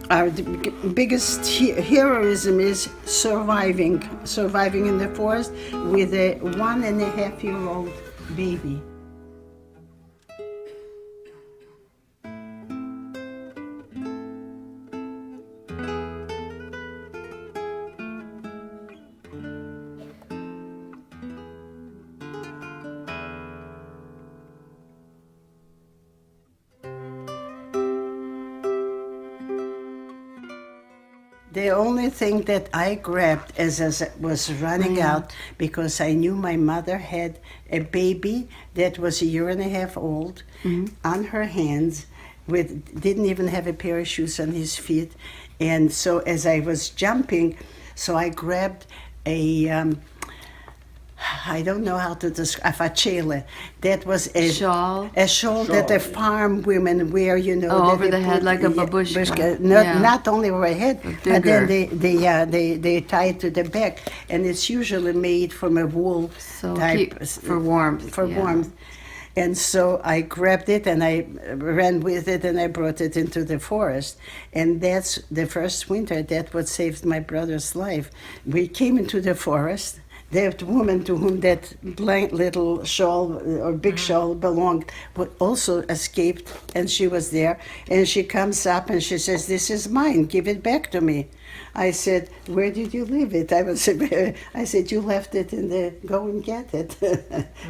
Our biggest heroism is surviving in the forest with a 1.5-year-old baby. The only thing that I grabbed as I was running out, because I knew my mother had a baby that was 1.5 years old on her hands, didn't even have a pair of shoes on his feet. And so as I was jumping, so I grabbed I don't know how to describe, a facele. That was a shawl that the farm women wear, over the head like a babushka. Not only over the head, but then they tie it to the back, and it's usually made from a wool type for warmth. Warmth. And so I grabbed it and I ran with it and I brought it into the forest. And that's the first winter. That what saved my brother's life. We came into the forest. That woman to whom that little shawl or big shawl belonged also escaped, and she was there. And she comes up and she says, "This is mine. Give it back to me." I said, "Where did you leave it?" I said, "You left it in the. Go and get it."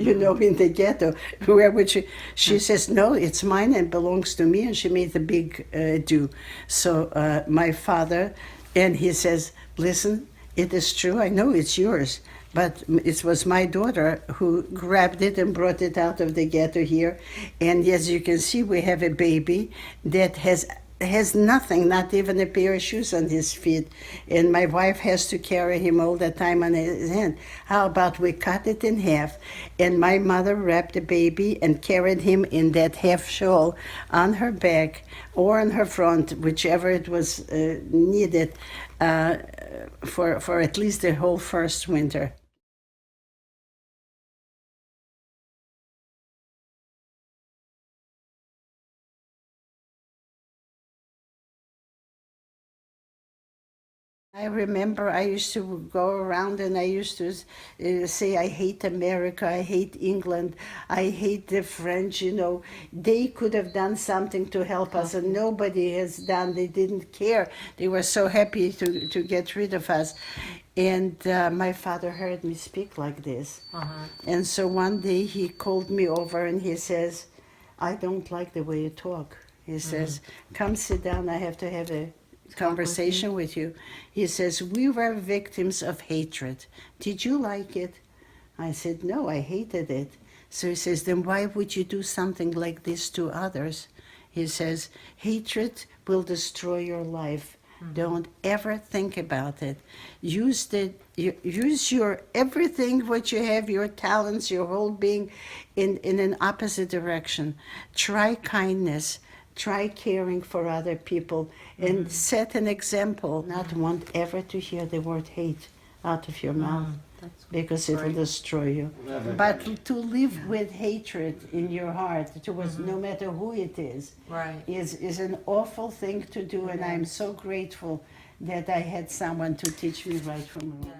In the ghetto. Where would she? She says, "No, it's mine and belongs to me." And she made a big do. So my father, and he says, "Listen, it is true. I know it's yours. But it was my daughter who grabbed it and brought it out of the ghetto here. And as you can see, we have a baby that has nothing, not even a pair of shoes on his feet. And my wife has to carry him all the time on his hand. How about we cut it in half? And my mother wrapped the baby and carried him in that half shawl on her back or on her front, whichever it was needed, for at least the whole first winter. I remember I used to go around and I used to say, "I hate America, I hate England, I hate the French." They could have done something to help us, and nobody has done. They didn't care. They were so happy to get rid of us. And my father heard me speak like this. And so one day he called me over and he says, "I don't like the way you talk." He says, "Come sit down, I have to have a conversation with you." He says, "We were victims of hatred. Did you like it?" I said, "No, I hated it." So he says, "Then why would you do something like this to others?" He says, "Hatred will destroy your life. Don't ever think about it. Use your everything, what you have, your talents, your whole being, in an opposite direction. Try kindness. Try caring for other people and set an example. Not want ever to hear the word hate out of your mouth, because it will destroy you. But to live with hatred in your heart towards no matter who it is is an awful thing to do. And I'm so grateful that I had someone to teach me right from wrong.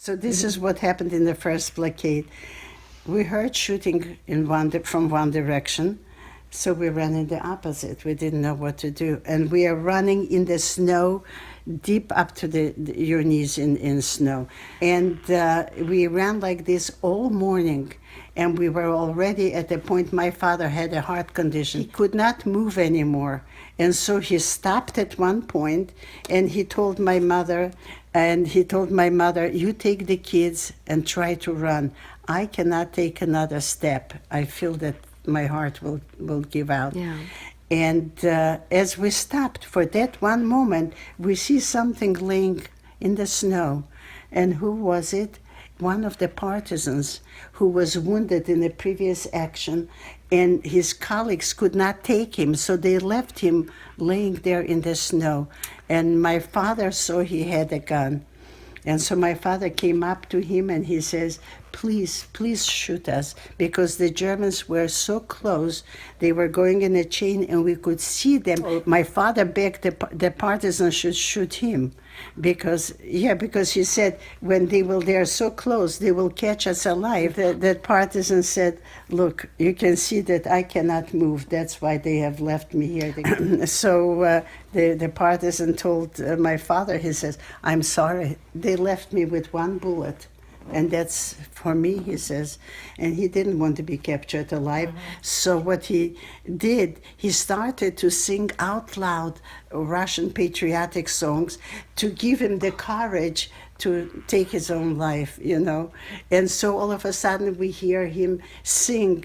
So this is what happened in the first blockade. We heard shooting from one direction, so we ran in the opposite. We didn't know what to do. And we are running in the snow, deep up to your knees in snow. And we ran like this all morning. And we were already at the point my father had a heart condition. He could not move anymore. And so he stopped at one point and he told my mother, "You take the kids and try to run. I cannot take another step. I feel that my heart will give out." Yeah. And as we stopped for that one moment, we see something laying in the snow. And who was it? One of the partisans who was wounded in a previous action and his colleagues could not take him, so they left him laying there in the snow. And my father saw he had a gun. And so my father came up to him and he says, please, please shoot us, because the Germans were so close. They were going in a chain and we could see them. My father begged the partisans should shoot him because he said, when they're so close, they will catch us alive. That partisan said, look, you can see that I cannot move. That's why they have left me here. So the partisan told my father, he says, I'm sorry, they left me with one bullet. And that's for me, he says. And he didn't want to be captured alive. So what he did, he started to sing out loud Russian patriotic songs to give him the courage to take his own life, you know. And so all of a sudden we hear him sing.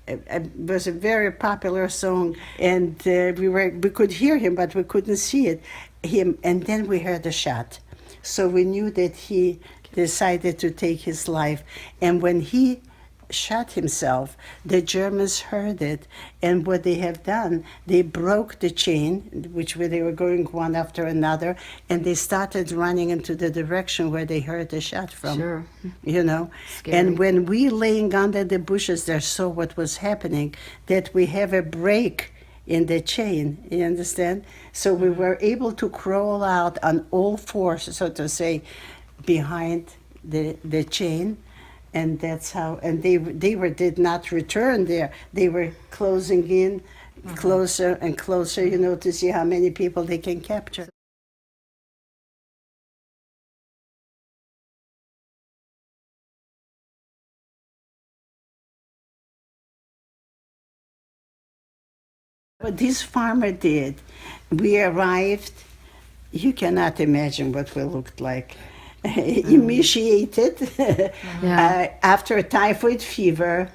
It was a very popular song, and we could hear him, but we couldn't see him. And then we heard a shot. So we knew that he decided to take his life. And when he shot himself, the Germans heard it. And what they have done, they broke the chain, they were going one after another, and they started running into the direction where they heard the shot from. Sure. You know? Scary. And when we laying under the bushes there saw what was happening, that we have a break in the chain, you understand? So we were able to crawl out on all fours, so to say, behind the chain, and that's how. And they did not return there. They were closing in closer and closer, you know, to see how many people they can capture. What this farmer did, we arrived. You cannot imagine what we looked like. Emaciated after a typhoid fever,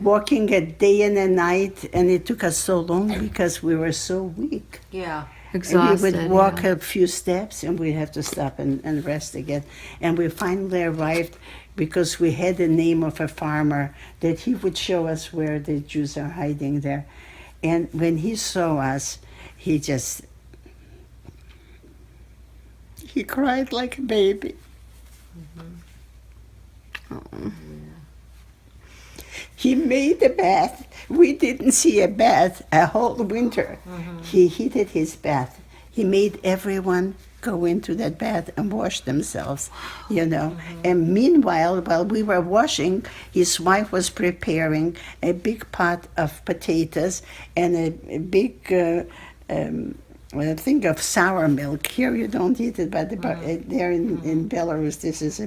walking a day and a night, and it took us so long because we were so weak. Yeah. Exhausted. And we would walk a few steps and we'd have to stop and rest again. And we finally arrived because we had the name of a farmer that he would show us where the Jews are hiding there. And when he saw us, he cried like a baby. He made a bath. We didn't see a bath a whole winter. He heated his bath. He made everyone go into that bath and wash themselves, you know. And meanwhile, while we were washing, his wife was preparing a big pot of potatoes and a big thing of sour milk. Here you don't eat it, but there in Belarus, this is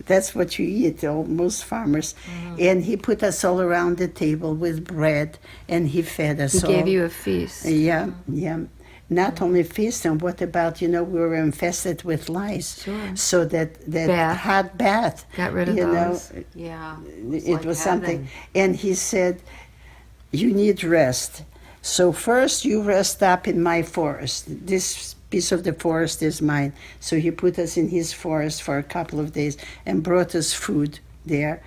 that's what you eat, most farmers. And he put us all around the table with bread, and he fed us all. He gave you a feast. Yeah. Not only feast, and what about, we were infested with lice. Sure. So that hot bath. Got rid of those. Yeah. It like was heaven. something. And he said, you need rest. So first you rest up in my forest. This piece of the forest is mine. So he put us in his forest for a couple of days and brought us food there.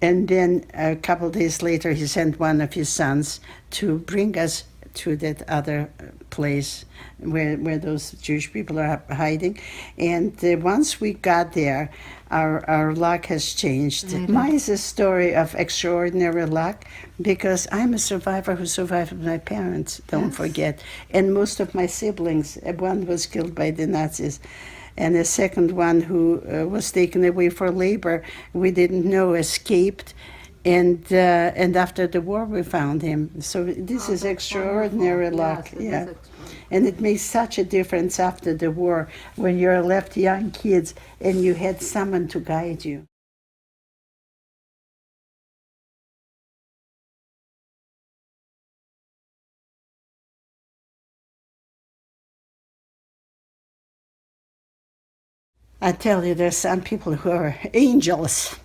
And then a couple of days later, he sent one of his sons to bring us to that other place where those Jewish people are hiding. And once we got there, our luck has changed. Mine is a story of extraordinary luck because I'm a survivor who survived with my parents, don't forget. And most of my siblings, one was killed by the Nazis, and the second one who was taken away for labor, we didn't know, escaped. And after the war, we found him. So this is extraordinary luck. Yes, And it makes such a difference after the war when you're left young kids and you had someone to guide you. I tell you, there's some people who are angels.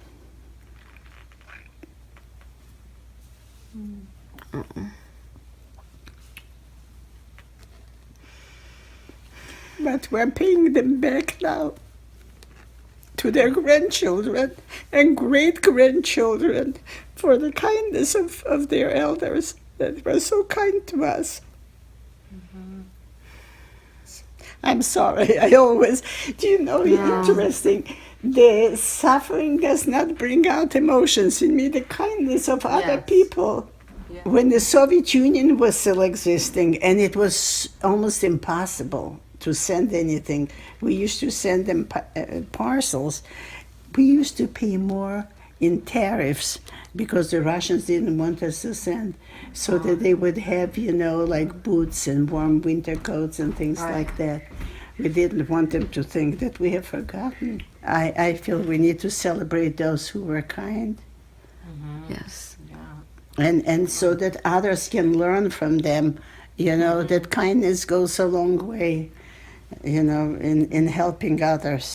But we're paying them back now to their grandchildren and great-grandchildren for the kindness of their elders that were so kind to us. I'm sorry, I always, interesting. The suffering does not bring out emotions in me, the kindness of other Yes. people. Yeah. When the Soviet Union was still existing and it was almost impossible to send anything, we used to send them parcels. We used to pay more in tariffs because the Russians didn't want us to send, so that they would have, like boots and warm winter coats and things Right. like that. We didn't want them to think that we have forgotten. I feel we need to celebrate those who were kind, Yes. and so that others can learn from them, that kindness goes a long way, in helping others.